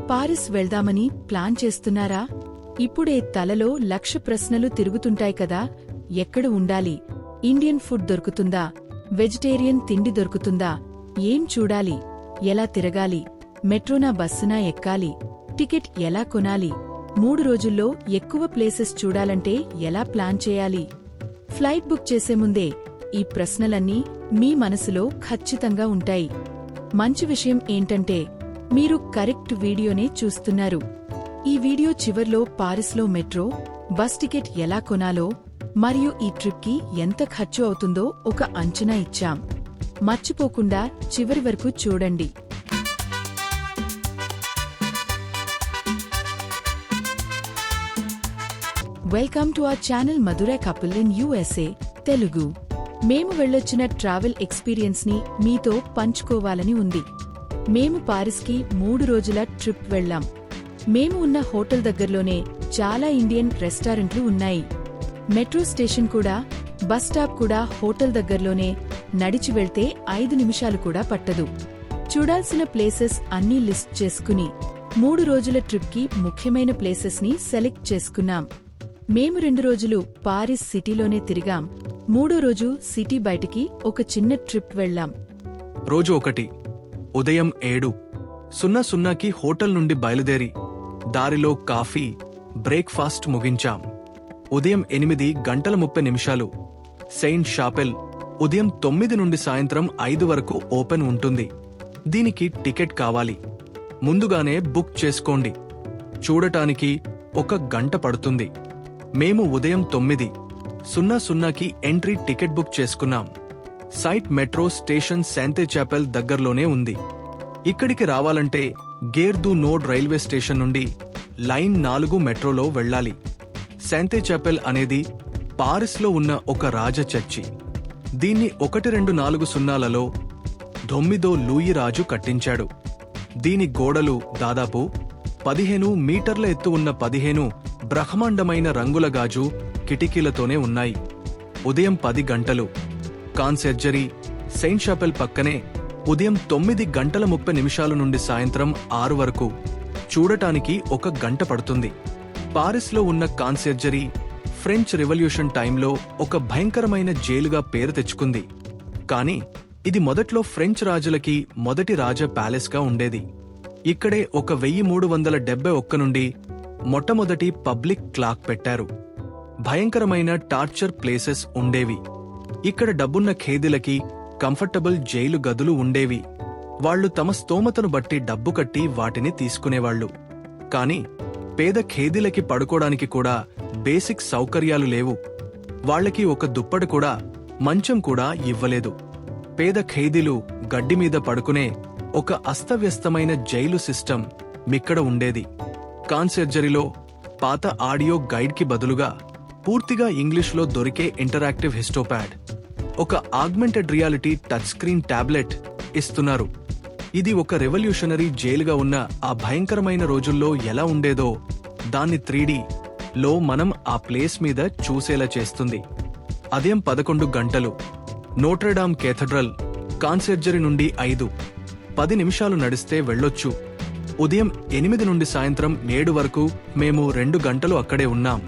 Paris వెళ్దామని plan చేస్తున్నారా? ఇప్పుడే తలలో లక్ష ప్రశ్నలు తిరుగుతుంటాయి కదా. ఎక్కడ ఉండాలి? ఇండియన్ ఫుడ్ దొరుకుతుందా? వెజిటేరియన్ తిండి దొరుకుతుందా? ఏం చూడాలి? ఎలా తిరగాలి? మెట్రోనా బస్సునా ఎక్కాలి? టికెట్ ఎలా కొనాలి? 3 రోజుల్లో ఎక్కువ ప్లేసెస్ చూడాలంటే ఎలా ప్లాన్ చేయాలి? ఫ్లైట్ బుక్ చేసే ముందే ఈ ప్రశ్నలన్నీ మీ మనసులో ఖచ్చితంగా ఉంటాయి. మంచి విషయం ఏంటంటే మీరు కరెక్ట్ వీడియోనే చూస్తున్నారు. ఈ వీడియో చివర్లో పారిస్లో మెట్రో, బస్ టికెట్ ఎలా కొనాలో మరియు ఈ ట్రిప్కి ఎంత ఖర్చు అవుతుందో ఒక అంచనా ఇచ్చాం. మర్చిపోకుండా చివరి వరకు చూడండి. Welcome to our channel Madurai couple in USA Telugu. మేము వెళ్ళొచ్చిన ట్రావెల్ ఎక్స్పీరియన్స్ ని మీతో పంచుకోవాలని ఉంది. మేము పారిస్కి 3 రోజుల ట్రిప్ వెళ్లాం. మేము ఉన్న హోటల్ దగ్గర్లోనే చాలా ఇండియన్ రెస్టారెంట్లు ఉన్నాయి. మెట్రో స్టేషన్ కూడా, బస్ స్టాప్ కూడా హోటల్ దగ్గర్లోనే. నడిచి వెళ్తే 5 నిమిషాలు కూడా పట్టదు. చూడాల్సిన ప్లేసెస్ అన్నీ లిస్ట్ చేసుకుని 3 రోజుల ట్రిప్కి ముఖ్యమైన ప్లేసెస్ ని సెలెక్ట్ చేసుకున్నాం. మేము 2 రోజులు పారిస్ సిటీలోనే తిరిగాం. 3వ రోజు సిటీ బయటికి ఒక చిన్న ట్రిప్ వెళ్లాం. రోజు 1 ఉదయం 7:00కి హోటల్ నుండి బయలుదేరి దారిలో కాఫీ, బ్రేక్ఫాస్ట్ ముగించాం. ఉదయం 8:30 సెయింట్ షాపెల్ ఉదయం 9 నుండి సాయంత్రం 5 వరకు ఓపెన్ ఉంటుంది. దీనికి టికెట్ కావాలి. ముందుగానే బుక్ చేసుకోండి. చూడటానికి 1 గంట పడుతుంది. మేము ఉదయం 9:00కి ఎంట్రీ టికెట్ బుక్ చేసుకున్నాం. సైట్ మెట్రో స్టేషన్ శాంతే చాపెల్ దగ్గర్లోనే ఉంది. ఇక్కడికి రావాలంటే గేర్ దు నోర్డ్ రైల్వే స్టేషన్ నుండి లైన్ 4 మెట్రోలో వెళ్లాలి. శాంతే చాపెల్ అనేది పారిస్లో ఉన్న ఒక రాజ చర్చి. దీన్ని 1240లలో 9వ లూయి రాజు కట్టించాడు. దీని గోడలు దాదాపు 15 మీటర్ల ఎత్తు ఉన్న 15 బ్రహ్మాండమైన రంగుల గాజు కిటికీలతోనే ఉన్నాయి. ఉదయం 10 గంటలు కాన్సెర్జరీ సెయింట్ షాపెల్ పక్కనే. ఉదయం 9:30 నుండి సాయంత్రం 6 వరకు చూడటానికి 1 గంట పడుతుంది. పారిస్లో ఉన్న కాన్సెర్జరీ ఫ్రెంచ్ రెవల్యూషన్ టైంలో ఒక భయంకరమైన జైలుగా పేరు తెచ్చుకుంది. కానీ ఇది మొదట్లో ఫ్రెంచ్ రాజులకి మొదటి రాజ ప్యాలెస్గా ఉండేది. ఇక్కడే 1371 నుండి మొట్టమొదటి పబ్లిక్ క్లాక్ పెట్టారు. భయంకరమైన టార్చర్ ప్లేసెస్ ఉండేవి. ఇక్కడ డబ్బున్న ఖైదీలకి కంఫర్టబుల్ జైలు గదులు ఉండేవి. వాళ్లు తమ స్తోమతను బట్టి డబ్బు కట్టి వాటిని తీసుకునేవాళ్లు. కాని పేద ఖైదీలకి పడుకోడానికి కూడా బేసిక్ సౌకర్యాలు లేవు. వాళ్లకి ఒక దుప్పటి కూడా, మంచం కూడా ఇవ్వలేదు. పేద ఖైదీలు గడ్డిమీద పడుకునే ఒక అస్తవ్యస్తమైన జైలు సిస్టమ్ మిక్కడ ఉండేది. కాన్సెర్జరీలో పాత ఆడియో గైడ్కి బదులుగా పూర్తిగా ఇంగ్లీష్లో దొరికే ఇంటరాక్టివ్ హిస్టోప్యాడ్, ఒక augmented reality touch screen tablet ఇస్తున్నారు. ఇది ఒక రెవల్యూషనరీ జైలుగా ఉన్న ఆ భయంకరమైన రోజుల్లో ఎలా ఉండేదో దాన్ని 3Dలో మనం ఆ ప్లేస్ మీద చూసేలా చేస్తుంది. ఉదయం 11 గంటలు నోట్రడామ్ కేథడ్రల్ కాన్సెర్జరీ నుండి 5-10 నిమిషాలు నడిస్తే వెళ్ళొచ్చు. ఉదయం 8 నుండి సాయంత్రం 7 వరకు మేము 2 గంటలు అక్కడే ఉన్నాం.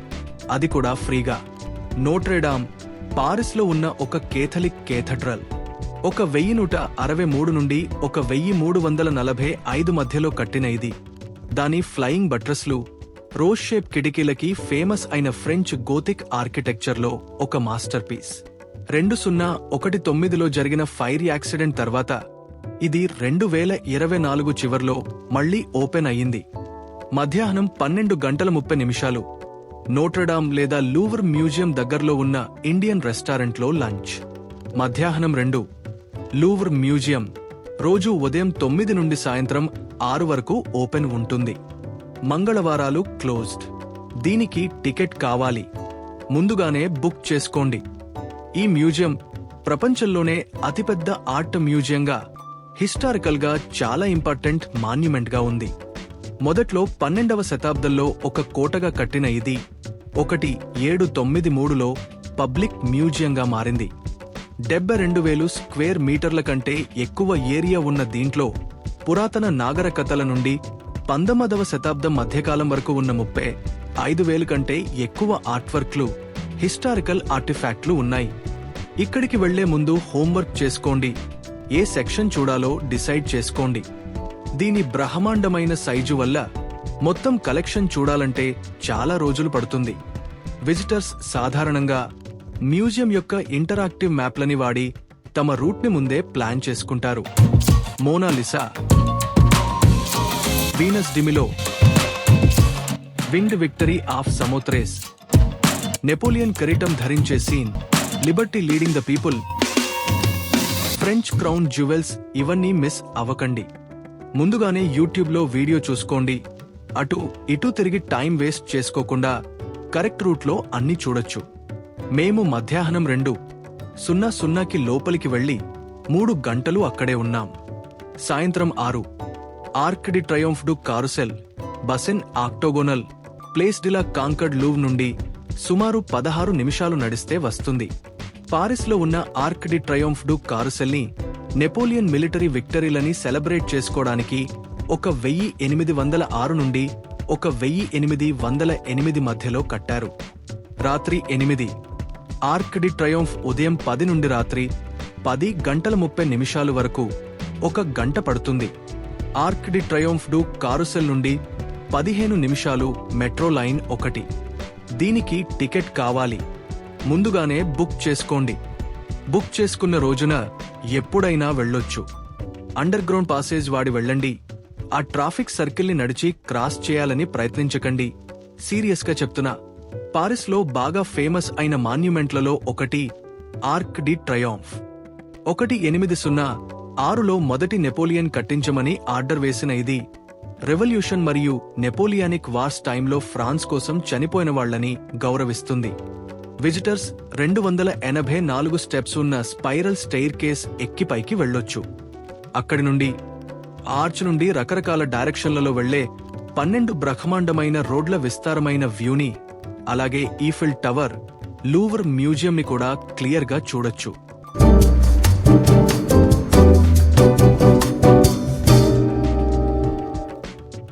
అది కూడా ఫ్రీగా. నోట్రడామ్ పారిస్లో ఉన్న ఒక కేథలిక్ కేథడ్రల్. 1163 నుండి 1345 మధ్యలో కట్టిన ఇది. దాని ఫ్లయింగ్ బట్రస్లు, రోజ్ షేప్ కిటికీలకి ఫేమస్ అయిన ఫ్రెంచ్ గోతిక్ ఆర్కిటెక్చర్లో ఒక మాస్టర్ పీస్. 2019లో జరిగిన ఫైర్ యాక్సిడెంట్ తర్వాత ఇది 2024 చివర్లో మళ్లీ ఓపెన్ అయ్యింది. మధ్యాహ్నం 12:30 నోట్రడామ్ లేదా లూవ్ర్ మ్యూజియం దగ్గర్లో ఉన్న ఇండియన్ రెస్టారెంట్లో లంచ్. మధ్యాహ్నం 2 లూవ్ర్ మ్యూజియం రోజు ఉదయం 9 నుండి సాయంత్రం 6 వరకు ఓపెన్ ఉంటుంది. మంగళవారాలు క్లోజ్డ్. దీనికి టికెట్ కావాలి. ముందుగానే బుక్ చేసుకోండి. ఈ మ్యూజియం ప్రపంచంలోనే అతిపెద్ద ఆర్ట్ మ్యూజియంగా, హిస్టారికల్గా చాలా ఇంపార్టెంట్ మాన్యుమెంట్గా ఉంది. మొదట్లో 12వ శతాబ్దంలో ఒక కోటగా కట్టిన ఇది 1793లో పబ్లిక్ మ్యూజియంగా మారింది. 72,000 స్క్వేర్ మీటర్ల కంటే ఎక్కువ ఏరియా ఉన్న దీంట్లో పురాతన నాగరికతల నుండి 19వ శతాబ్దం మధ్యకాలం వరకు ఉన్న 35,000 కంటే ఎక్కువ ఆర్ట్వర్క్లు, హిస్టారికల్ ఆర్టిఫాక్ట్లు ఉన్నాయి. ఇక్కడికి వెళ్లే ముందు హోంవర్క్ చేసుకోండి, ఏ సెక్షన్ చూడాలో డిసైడ్ చేసుకోండి. దీని బ్రహ్మాండమైన సైజు వల్ల మొత్తం కలెక్షన్ చూడాలంటే చాలా రోజులు పడుతుంది. విజిటర్స్ సాధారణంగా మ్యూజియం యొక్క ఇంటరాక్టివ్ మ్యాప్లని వాడి తమ రూట్ని ముందే ప్లాన్ చేసుకుంటారు. Mona Lisa, Venus de Milo, winged victory of Samothrace, Napoleon కిరీటం ధరించే scene, Liberty leading the people, French crown jewels, ఇవన్నీ మిస్ అవ్వకండి. ముందుగానే యూట్యూబ్లో వీడియో చూసుకోండి. అటు ఇటు తిరిగి టైం వేస్ట్ చేసుకోకుండా కరెక్ట్ రూట్లో అన్నీ చూడొచ్చు. మేము మధ్యాహ్నం 2:00కి లోపలికి వెళ్లి 3 గంటలు అక్కడే ఉన్నాం. సాయంత్రం 6 Arc de Triomphe du Carrousel, Bassin octagonal, place de la Concorde Louvre నుండి సుమారు 16 నిమిషాలు నడిస్తే వస్తుంది. పారిస్లో ఉన్న ఆర్క్ డి ట్రయోంఫ్ డు కారుసెల్ని నెపోలియన్ మిలిటరీ విక్టరీలని సెలబ్రేట్ చేసుకోవడానికి 1806 నుండి 1808 మధ్యలో కట్టారు. రాత్రి 8 ఆర్క్ డి ట్రయోంఫ్ ఉదయం 10 నుండి రాత్రి 10:30 వరకు 1 గంట పడుతుంది. ఆర్క్ డి ట్రయోంఫ్ డు కారుసెల్ నుండి 15 నిమిషాలు మెట్రో లైన్ 1. దీనికి టికెట్ కావాలి, ముందుగానే బుక్ చేసుకోండి. బుక్ చేసుకున్న రోజున ఎప్పుడైనా వెళ్ళొచ్చు. అండర్ గ్రౌండ్ పాసేజ్ వాడి వెళ్ళండి. ఆ ట్రాఫిక్ సర్కిల్ని నడిచి క్రాస్ చేయాలని ప్రయత్నించకండి. సీరియస్గా చెప్తున్నా. పారిస్లో బాగా ఫేమస్ అయిన మాన్యుమెంట్లలో ఒకటి ఆర్క్ డి ట్రయోంఫ్. 1806లో మొదటి నెపోలియన్ కట్టించమని ఆర్డర్ వేసిన ఇది రెవల్యూషన్ మరియు నెపోలియానిక్ వార్స్ టైంలో ఫ్రాన్స్ కోసం చనిపోయిన వాళ్లని గౌరవిస్తుంది. విజిటర్స్ 284 స్టెప్స్ ఉన్న స్పైరల్ స్టెయిర్ కేస్ ఎక్కి పైకి వెళ్ళొచ్చు. అక్కడి నుండి ఆర్చ్ నుండి రకరకాల డైరెక్షన్లలో వెళ్లే 12 బ్రహ్మాండమైన రోడ్ల విస్తారమైన వ్యూని, అలాగే ఈఫిల్ టవర్, లూవ్ర్ మ్యూజియంని కూడా క్లియర్గా చూడొచ్చు.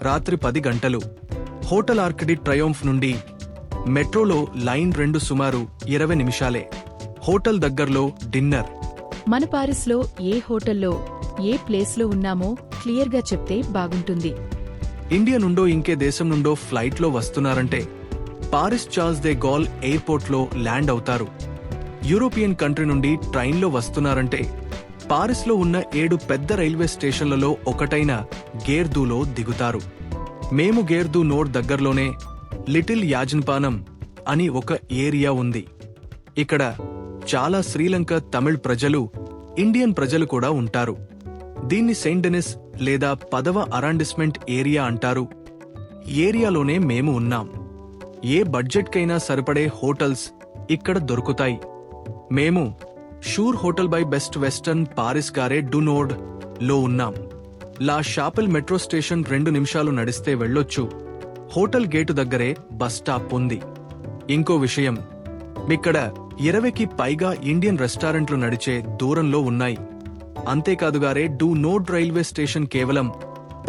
రాత్రి 10 గంటలు హోటల్ ఆర్క్ డి ట్రయోంఫ్ నుండి మెట్రోలో లైన్ 2 సుమారు 20 నిమిషాలే. హోటల్ దగ్గర్లో డిన్నర్. మన పారిస్లో ఏ హోటల్లో ఏ ప్లేస్లో ఉన్నామో క్లియర్గా చెప్తే బాగుంటుంది. ఇండియా నుండో ఇంకే దేశం నుండో ఫ్లైట్లో వస్తున్నారంటే పారిస్ చార్ల్స్ దే గాల్ ఎయిర్పోర్ట్లో ల్యాండ్ అవుతారు. యూరోపియన్ కంట్రీ నుండి ట్రైన్లో వస్తున్నారంటే పారిస్లో ఉన్న 7 పెద్ద రైల్వే స్టేషన్లలో ఒకటైన గేర్దూలో దిగుతారు. మేము గేర్దూ నోడ్ దగ్గర్లోనే లిటిల్ యాజన్పానం అని ఒక ఏరియా ఉంది. ఇక్కడ చాలా శ్రీలంక తమిళ్ ప్రజలు, ఇండియన్ ప్రజలు కూడా ఉంటారు. దీన్ని సెయింట్ డెనిస్ లేదా 10వ అరాండిస్మెంట్ ఏరియా అంటారు. ఏరియాలోనే మేము ఉన్నాం. ఏ బడ్జెట్కైనా సరిపడే హోటల్స్ ఇక్కడ దొరుకుతాయి. మేము sure hotel by best western Paris గారే డు నోడ్ లో ఉన్నాం. లా షాపెల్ మెట్రో స్టేషన్ 2 నిమిషాలు నడిస్తే వెళ్ళొచ్చు. హోటల్ గేటు దగ్గరే బస్ స్టాప్ ఉంది. ఇంకో విషయం, ఇక్కడ 20కి పైగా ఇండియన్ రెస్టారెంట్లు నడిచే దూరంలో ఉన్నాయి. అంతేకాదుగారే డు నోడ్ రైల్వే స్టేషన్ కేవలం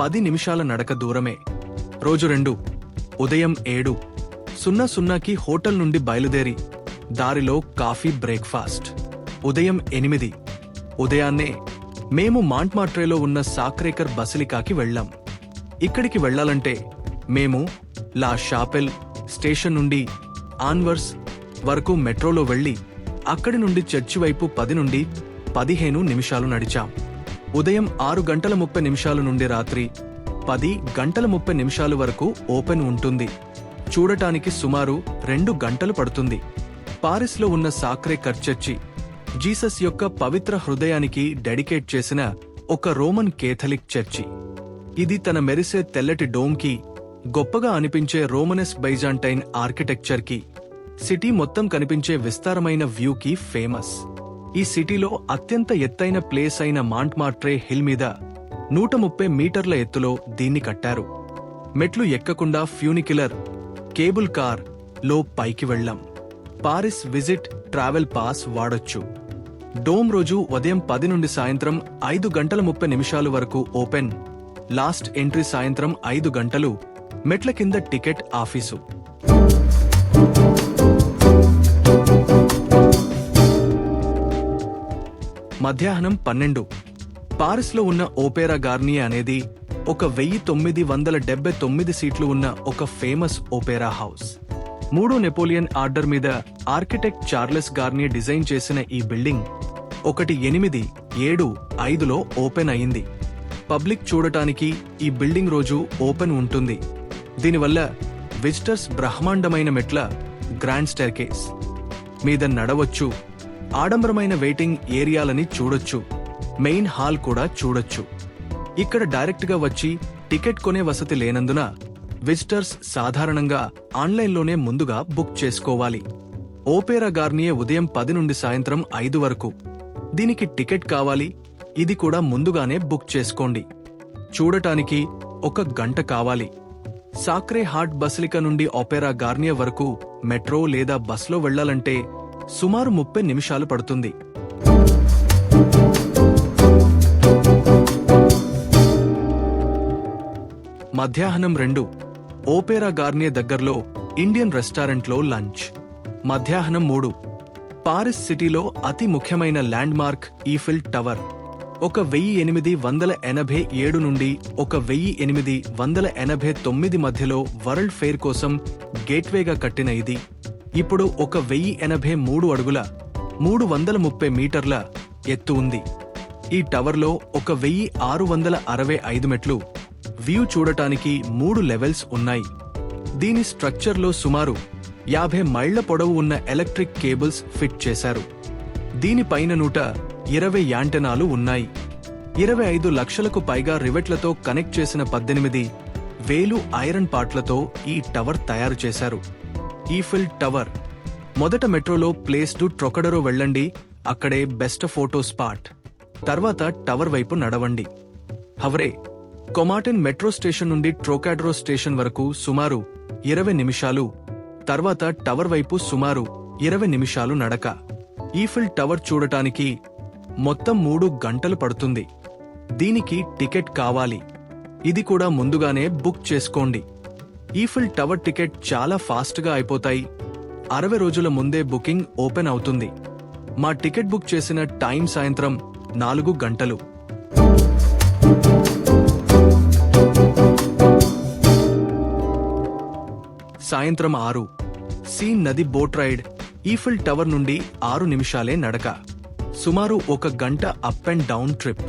10 నిమిషాల నడక దూరమే. రోజు 2 ఉదయం 7:00కి హోటల్ నుండి బయలుదేరి దారిలో కాఫీ బ్రేక్ఫాస్ట్. ఉదయం 8 ఉదయాన్నే మేము మాంట్మార్ట్రేలో ఉన్న సాక్రేకర్ బసిలికాకి వెళ్ళాం. ఇక్కడికి వెళ్లాలంటే మేము లా షాపెల్ స్టేషన్ నుండి ఆన్వర్స్ వరకు మెట్రోలో వెళ్లి అక్కడి నుండి చర్చి వైపు 10 నుండి 15 నిమిషాలు నడిచాం. ఉదయం 6:30 నుండి రాత్రి 10:30 వరకు ఓపెన్ ఉంటుంది. చూడటానికి సుమారు 2 గంటలు పడుతుంది. పారిస్లో ఉన్న సాక్రేకర్ చర్చి జీసస్ యొక్క పవిత్ర హృదయానికి డెడికేట్ చేసిన ఒక రోమన్ కేథలిక్ చర్చి. ఇది తన మెరిసే తెల్లటి డోమ్కి, గొప్పగా అనిపించే రోమనెస్ బైజాంటైన్ ఆర్కిటెక్చర్కి, సిటీ మొత్తం కనిపించే విస్తారమైన వ్యూకి ఫేమస్. ఈ సిటీలో అత్యంత ఎత్తైన ప్లేస్ అయిన మాంట్మార్ట్రే హిల్ మీద 130 మీటర్ల ఎత్తులో దీన్ని కట్టారు. మెట్లు ఎక్కకుండా ఫ్యూనిక్యులర్ కేబుల్ కార్ లో పైకి వెళ్లాం. పారిస్ విజిట్ ట్రావెల్ పాస్ వాడొచ్చు. డోమ్ రోజు ఉదయం 10 నుండి సాయంత్రం 5:30 వరకు ఓపెన్, లాస్ట్ ఎంట్రీ సాయంత్రం 5 గంటలు, మెట్ల కింద టికెట్ ఆఫీసు. మధ్యాహ్నం 12. పారిస్లో ఉన్న ఓపెరా గార్నియే అనేది 1979 సీట్లు ఉన్న ఒక famous Opera house. 3 Napoleon order మీద ఆర్కిటెక్ట్ చార్లెస్ గార్నియే డిజైన్ చేసిన ఈ బిల్డింగ్ 1875లో ఓపెన్ అయింది. పబ్లిక్ చూడటానికి ఈ బిల్డింగ్ రోజు ఓపెన్ ఉంటుంది. దీనివల్ల విజిటర్స్ బ్రహ్మాండమైన మెట్ల, గ్రాండ్ స్టైర్కేస్ మీద నడవచ్చు, ఆడంబరమైన వెయిటింగ్ ఏరియాలని చూడొచ్చు, మెయిన్ హాల్ కూడా చూడొచ్చు. ఇక్కడ డైరెక్ట్ గా వచ్చి టికెట్ కొనే వసతి లేనందున విజిటర్స్ సాధారణంగా ఆన్లైన్లోనే ముందుగా బుక్ చేసుకోవాలి. ఓపెరా గార్నియే ఉదయం 10 నుండి సాయంత్రం 5 వరకు. దీనికి టికెట్ కావాలి, ఇది కూడా ముందుగానే బుక్ చేసుకోండి. చూడటానికి 1 గంట కావాలి. సాక్రే హార్ట్ బసిలికా నుండి ఓపెరా గార్నియే వరకు మెట్రో లేదా బస్లో వెళ్లాలంటే సుమారు 30 నిమిషాలు పడుతుంది. మధ్యాహ్నం 2. ఓపెరా గార్నియే దగ్గర్లో ఇండియన్ రెస్టారెంట్లో లంచ్. మధ్యాహ్నం 3. పారిస్ సిటీలో అతి ముఖ్యమైన ల్యాండ్ మార్క్ ఈఫిల్ టవర్. 1887 నుండి 1889 మధ్యలో వరల్డ్ ఫెయిర్ కోసం గేట్వేగా కట్టిన ఇది ఇప్పుడు 1083 అడుగుల 330 మీటర్ల ఎత్తు ఉంది. ఈ టవర్లో 1665 మెట్లు, వ్యూ చూడటానికి 3 లెవెల్స్ ఉన్నాయి. దీని స్ట్రక్చర్లో సుమారు 50 మైళ్ల పొడవు ఉన్న ఎలక్ట్రిక్ కేబుల్స్ ఫిట్ చేశారు. దీనిపైన 120 యాంటెనాలు ఉన్నాయి. 25 లక్షలకు పైగా రివెట్లతో కనెక్ట్ చేసిన 18,000 ఐరన్ పార్ట్లతో ఈ టవర్ తయారు చేశారు. Eiffel tower. మొదట మెట్రోలో ప్లేస్ టు ట్రొకడరో వెళ్ళండి, అక్కడే బెస్ట్ ఫోటో స్పాట్. తర్వాత టవర్ వైపు నడవండి. హవరే కొమాటెన్ మెట్రో స్టేషన్ నుండి ట్రోకాడరో స్టేషన్ వరకు సుమారు 20 నిమిషాలు, తర్వాత టవర్ వైపు సుమారు 20 నిమిషాలు నడక. ఈఫిల్ టవర్ చూడటానికి మొత్తం 3 గంటలు పడుతుంది. దీనికి టికెట్ కావాలి, ఇది కూడా ముందుగానే బుక్ చేసుకోండి. ఈఫిల్ టవర్ టికెట్ చాలా ఫాస్ట్గా అయిపోతాయి. 60 రోజుల ముందే బుకింగ్ ఓపెన్ అవుతుంది. మా టికెట్ బుక్ చేసిన టైం సాయంత్రం 4 గంటలు. సాయంత్రం 6. సీన్ నది బోట్ రైడ్. ఈఫిల్ టవర్ నుండి 6 నిమిషాలే నడక. సుమారు 1 గంట అప్ అండ్ డౌన్ ట్రిప్.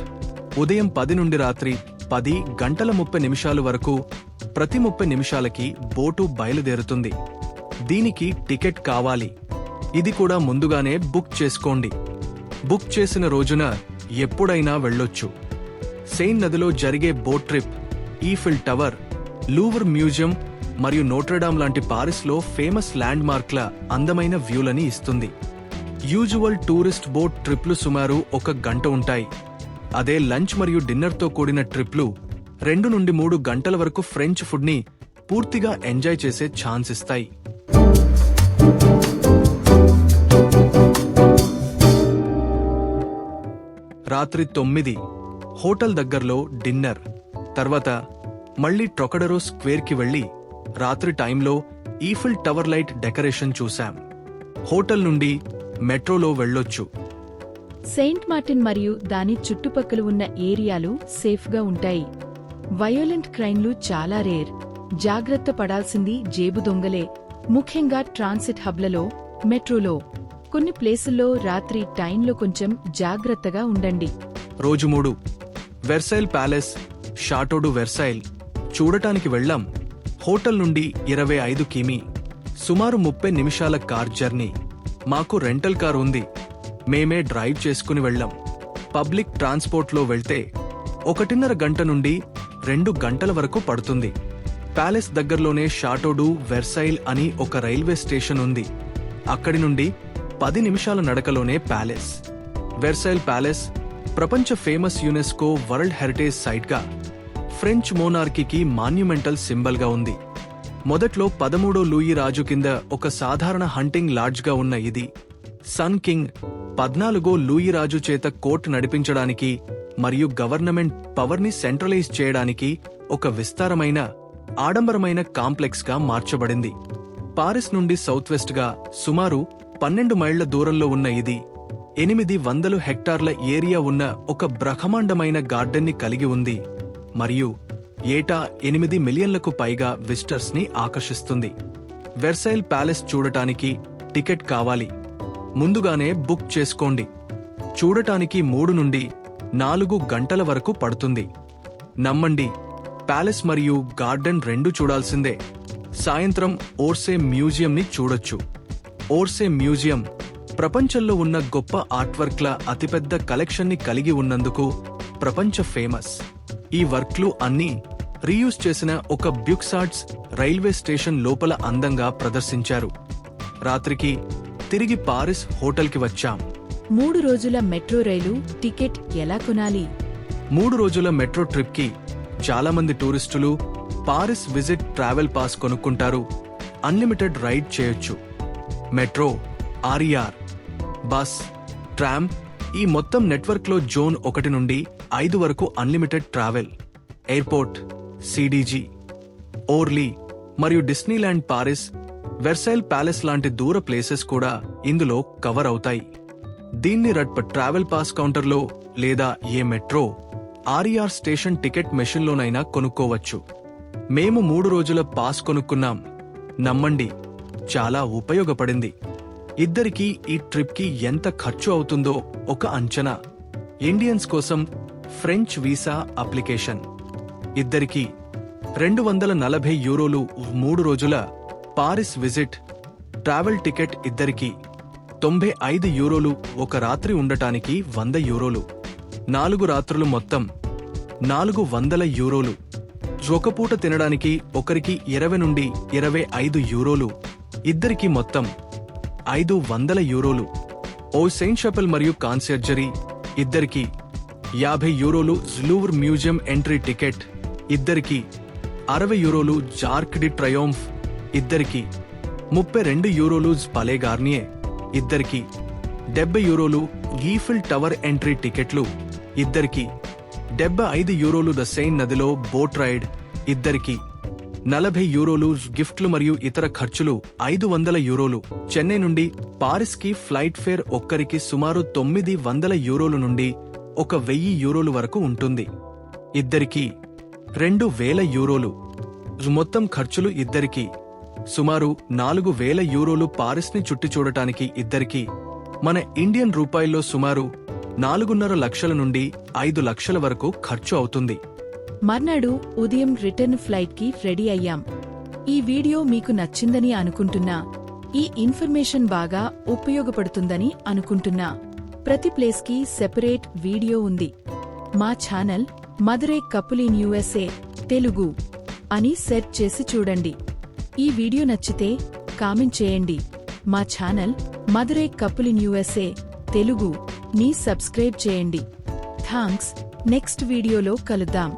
ఉదయం 10 నుండి రాత్రి 10 గంటల 30 నిమిషాల వరకు ప్రతి 30 నిమిషాలకి బోటు బయలుదేరుతుంది. దీనికి టికెట్ కావాలి, ఇది కూడా ముందుగానే బుక్ చేసుకోండి. బుక్ చేసిన రోజున ఎప్పుడైనా వెళ్ళొచ్చు. సెయిన్ నదిలో జరిగే boat trip Eiffel Tower, Louvre museum మరియు నోట్రడామ్ లాంటి పారిస్లో ఫేమస్ ల్యాండ్ మార్క్ల అందమైన వ్యూలని ఇస్తుంది. యూజువల్ టూరిస్ట్ బోట్ ట్రిప్లు సుమారు 1 గంట ఉంటాయి. అదే లంచ్ మరియు డిన్నర్తో కూడిన ట్రిప్లు 2 నుండి 3 గంటల వరకు ఫ్రెంచ్ ఫుడ్ని పూర్తిగా ఎంజాయ్ చేసే ఛాన్స్ ఇస్తాయి. రాత్రి 9. హోటల్ దగ్గర్లో డిన్నర్. తర్వాత మళ్లీ ట్రొకడరో స్క్వేర్కి వెళ్లి రాత్రి టైంలో ఈఫిల్ టవర్ లైట్ డెకరేషన్ చూశాం. హోటల్ నుండి మెట్రోలో వెళ్ళొచ్చు. సెయింట్ మార్టిన్ మరియు దాని చుట్టుపక్కల ఉన్న ఏరియాలు సేఫ్గా ఉంటాయి. వయోలెంట్ క్రైమ్లు చాలా రేర్. జాగ్రత్త పడాల్సింది జేబు దొంగలే, ముఖ్యంగా ట్రాన్సిట్ హబ్లలో, మెట్రోలో. కొన్ని ప్లేసుల్లో రాత్రి టైంలో కొంచెం జాగ్రత్తగా ఉండండి. రోజు 3. వెర్సైల్ ప్యాలెస్, షాటోడు వెర్సైల్ చూడటానికి వెళ్ళాం. హోటల్ నుండి 25 కిమీ, సుమారు 30 నిమిషాల కార్ జర్నీ. మాకు రెంటల్ కార్ ఉంది, మేమే డ్రైవ్ చేసుకుని వెళ్ళాం. పబ్లిక్ ట్రాన్స్పోర్ట్లో వెళ్తే 1.5 గంట నుండి 2 గంటల వరకు పడుతుంది. ప్యాలెస్ దగ్గర్లోనే షాటోడు వెర్సైల్ అని ఒక రైల్వే స్టేషన్ ఉంది. అక్కడి నుండి 10 నిమిషాల నడకలోనే ప్యాలెస్. వెర్సైల్ ప్యాలెస్ ప్రపంచ ఫేమస్ యునెస్కో వరల్డ్ హెరిటేజ్ సైట్గా, ఫ్రెంచ్ మోనార్కీకి మాన్యుమెంటల్ సింబల్గా ఉంది. మొదట్లో 13వ లూయి రాజు కింద ఒక సాధారణ హంటింగ్ లాడ్జ్గా ఉన్న ఇది సన్ కింగ్ 14 లూయి రాజు చేత కోర్ట్ నడిపించడానికి మరియు గవర్నమెంట్ పవర్ని సెంట్రలైజ్ చేయడానికి ఒక విస్తారమైన ఆడంబరమైన కాంప్లెక్స్గా మార్చబడింది. పారిస్ నుండి సౌత్ వెస్ట్గా సుమారు 12 మైళ్ల దూరంలో ఉన్న ఇది 800 హెక్టార్ల ఏరియా ఉన్న ఒక బ్రహ్మాండమైన గార్డెన్ని కలిగి ఉంది మరియు ఏటా 8 మిలియన్లకు పైగా విజిటర్స్ ని ఆకర్షిస్తుంది. వెర్సైల్ ప్యాలెస్ చూడటానికి టికెట్ కావాలి. ముందుగానే బుక్ చేసుకోండి. చూడటానికి 3 నుండి 4 గంటల వరకు పడుతుంది. నమ్మండి, ప్యాలెస్ మరియు గార్డెన్ రెండూ చూడాల్సిందే. సాయంత్రం ఓర్సే మ్యూజియంని చూడొచ్చు. ఓర్సే మ్యూజియం ప్రపంచంలో ఉన్న గొప్ప ఆర్ట్వర్క్ల అతిపెద్ద కలెక్షన్ని కలిగి ఉన్నందుకు ప్రపంచ ఫేమస్. ఈ వర్క్లు అన్నీ రీయూజ్ చేసిన ఒక బ్యూక్సార్డ్స్ రైల్వే స్టేషన్ లోపల అందంగా ప్రదర్శించారు. రాత్రికి తిరిగి పారిస్ హోటల్కి వచ్చాం. 3 రోజుల మెట్రో రైలు టికెట్ ఎలా కొనాలి? 3 రోజుల మెట్రో ట్రిప్కి చాలా మంది టూరిస్టులు పారిస్ విజిట్ ట్రావెల్ పాస్ కొనుక్కుంటారు. అన్లిమిటెడ్ రైడ్ చేయొచ్చు. మెట్రో, ఆర్ఈఆర్, బస్, ట్రామ్ ఈ మొత్తం నెట్వర్క్లో జోన్ 1 నుండి 5 వరకు అన్లిమిటెడ్ ట్రావెల్. ఎయిర్పోర్ట్, సిడిజి, ఓర్లీ మరియు డిస్నీల్యాండ్ పారిస్, వెర్సైల్ ప్యాలెస్ లాంటి దూర ప్లేసెస్ కూడా ఇందులో కవర్ అవుతాయి. దీన్ని రడ్ప ట్రావెల్ పాస్ కౌంటర్లో లేదా ఏ మెట్రో, ఆర్ఈఆర్ స్టేషన్ టికెట్ మెషిన్లోనైనా కొనుక్కోవచ్చు. మేము 3 రోజుల పాస్ కొనుక్కున్నాం. నమ్మండి, చాలా ఉపయోగపడింది. ఇద్దరికీ ఈ ట్రిప్కి ఎంత ఖర్చు అవుతుందో ఒక అంచనా. ఇండియన్స్ కోసం ఫ్రెంచ్ వీసా అప్లికేషన్. ఇద్దరికీ €240 3 రోజుల పారిస్ విజిట్ ట్రావెల్ టికెట్. ఇద్దరికీ €95 ఒక రాత్రి ఉండటానికి €100. 4 రాత్రులు మొత్తం €400. ఒక పూట తినడానికి ఒకరికి €20 నుండి €25. ఇద్దరికి మొత్తం €500. ఓ సెయింట్ షాపెల్ మరియు కాన్సెర్జరీ. ఇద్దరికి €50. లూవ్ర్ మ్యూజియం ఎంట్రీ టికెట్. ఇద్దరికి €60. జార్క్ డి ట్రయోంఫ్. ఇద్దరికి €32. పలే గార్నియే. ఇద్దరికి €70. ఈఫిల్ టవర్ ఎంట్రీ టికెట్లు. ఇద్దరికి €75. ద సెయిన్ నదిలో బోట్ రైడ్. ఇద్దరికి €40. గిఫ్ట్లు మరియు ఇతర ఖర్చులు €500. చెన్నై నుండి పారిస్ కి ఫ్లైట్ ఫేర్ ఒక్కరికి సుమారు €900 నుండి €1000 వరకు ఉంటుంది. ఇద్దరికి €2000. మొత్తం ఖర్చులు ఇద్దరికి సుమారు €4000. పారిస్ ని చుట్టి చూడటానికి ఇద్దరికి మన ఇండియన్ రూపాయల్లో సుమారు 4.5 లక్షల నుండి 5 లక్షల వరకు ఖర్చు అవుతుంది. మర్నాడు ఉదయం రిటర్న్ ఫ్లైట్కి రెడీ అయ్యాం. ఈ వీడియో మీకు నచ్చిందని అనుకుంటున్నా. ఈ ఇన్ఫర్మేషన్ బాగా ఉపయోగపడుతుందని అనుకుంటున్నా. ప్రతి ప్లేస్కి సెపరేట్ వీడియో ఉంది. మా channel Madurai couple in USA Telugu అని సెర్చ్ చేసి చూడండి. ఈ వీడియో నచ్చితే కామెంట్ చేయండి. మా channel Madurai couple in USA Telugu ని సబ్స్క్రైబ్ చేయండి. థాంక్స్. నెక్స్ట్ వీడియోలో కలుద్దాం.